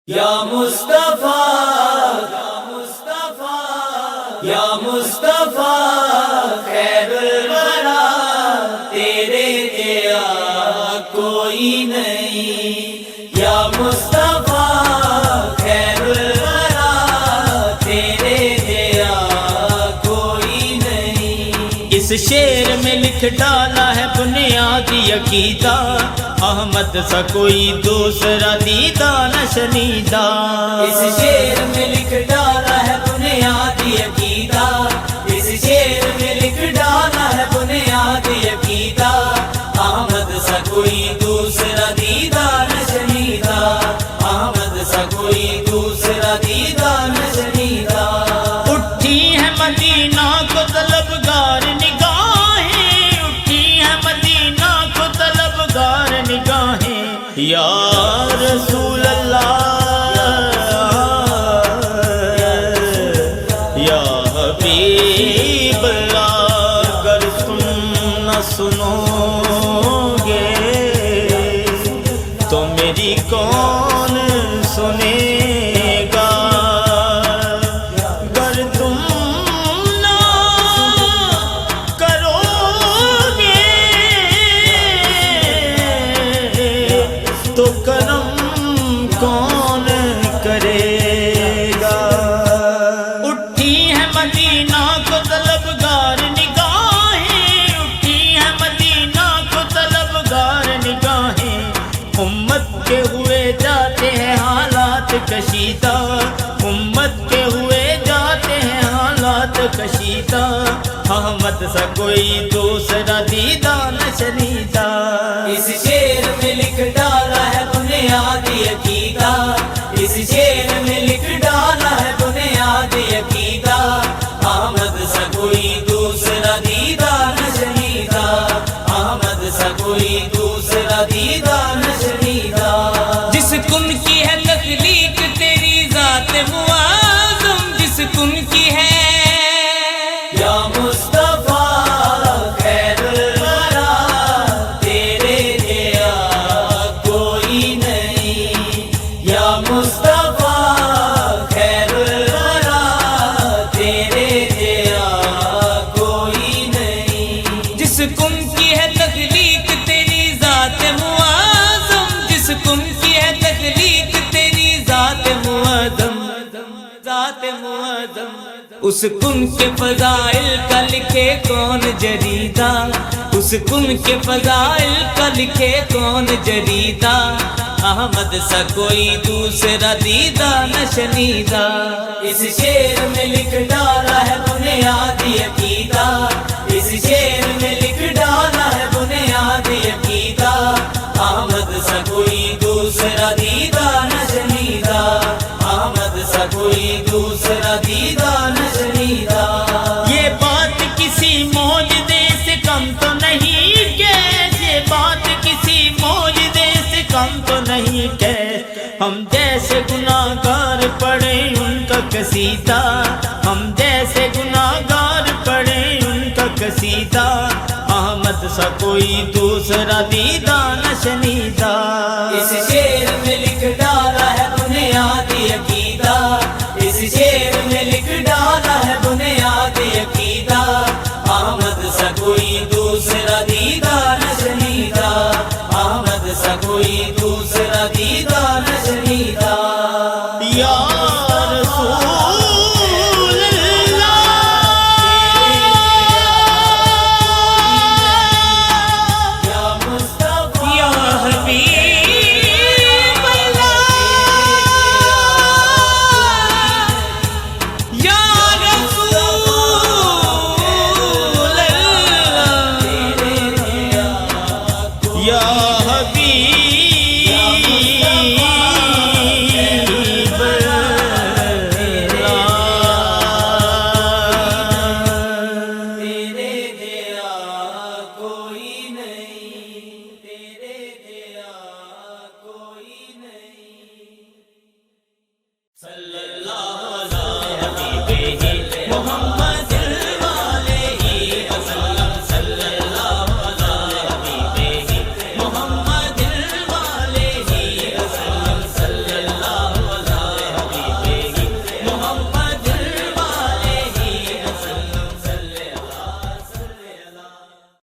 یا مصطفیٰ یا مصطفیٰ یا مصطفیٰ خیر الورا، تیرے جیا کوئی نہیں۔ یا مصطفیٰ خیر الورا، تیرے جیا کوئی نہیں۔ اس شعر میں لکھ ڈالا ہے بنیادی عقیدہ، احمد سا کوئی دوسرا دیدہ نہ شنیدہ۔ اس شعر میں لکھ ڈالا ہے بنیادی عقیدہ، اس شعر میں لکھ ڈالا ہے بنیادی عقیدہ، احمد سا کوئی دوسرا دیدہ نہ شنیدہ، احمد سا کوئی دوسرا دیدہ نہ شنیدہ۔ اٹھی ہے مدینہ کو طلبگار نگاہیں، اٹھی ہے مدینہ کو طلبگار نگاہیں، یا رسول اللہ یا حبیب اللہ، اگر تم نہ سنو گے تو میری کون سنے گا، اگر تم نہ کرو گے تو کرم کون کرے گا۔ اٹھی ہے مدینہ کو طلبگار نگاہیں، اٹھی ہے مدینہ کو طلبگار نگاہیں، امت کے ہوئے جاتے ہیں حالات کشیدہ، امت کے ہوئے جاتے ہیں حالات کشیدہ، احمد سا کوئی دوسرا دیدہ نہ شنیدہ۔ اس شعر میں لکھ ڈالا ہے بنیادی عقیدہ، اس شعر میں لکھ ڈالا ہے بنیادی عقیدہ، احمد سا کوئی دوسرا دیدہ نہ شنیدہ، احمد سا کوئی دوسرا دیدہ نہ شنیدہ۔ جس کن کی ہے تخلیق تیری ذات معظم، جس کن کی ہے یا مصطفیٰ خیر الورا، تیرے جیا کوئی نہیں۔ یا مصطفیٰ خیر الورا، تیرے جیا کوئی نہیں۔ جس کن کی ہے تخلیق تیری ذات معظم، جس کن کی ہے تخلیق تیری ذات معظم، ذات معظم، اس کن کے فضائل کا لکھے کون جریدہ، اس کن کے فضائل کا لکھے کون جریدہ، احمد سا کوئی دوسرا دیدہ نہ شنیدہ۔ اس شعر میں لکھ ڈالا ہے بنیادی عقیدہ، اس شعر میں لکھ ڈالا ہے بنیادی عقیدہ، احمد سا کوئی دوسرا دیدہ نہ شنیدہ، احمد سا کوئی دوسرا دیدہ نہ شنیدہ۔ یہ بات کسی معجزے سے کم تو نہیں کہ، یہ بات کسی معجزے سے کم تو نہیں کہ، ہم جیسے گناہگار پڑھے ان کا قصیدہ، ہم جیسے گناہگار پڑھے ان کا قصیدہ، احمد سا کوئی دوسرا دیدہ نہ شنیدہ۔ اس شعر میں لکھ ڈالا ہے بنیادی عقیدہ، اس شعر میں لکھ ڈالا ہے بنیادی عقیدہ، احمد سا کوئی دوسرا دیدہ نہ شنیدہ، احمد سا کوئی دوسرا دیدہ نہ شنیدہ۔ یا رسول اللہ یا مصطفیٰ یا حبیب اللہ یا رسول اللہ یا حبیب صلی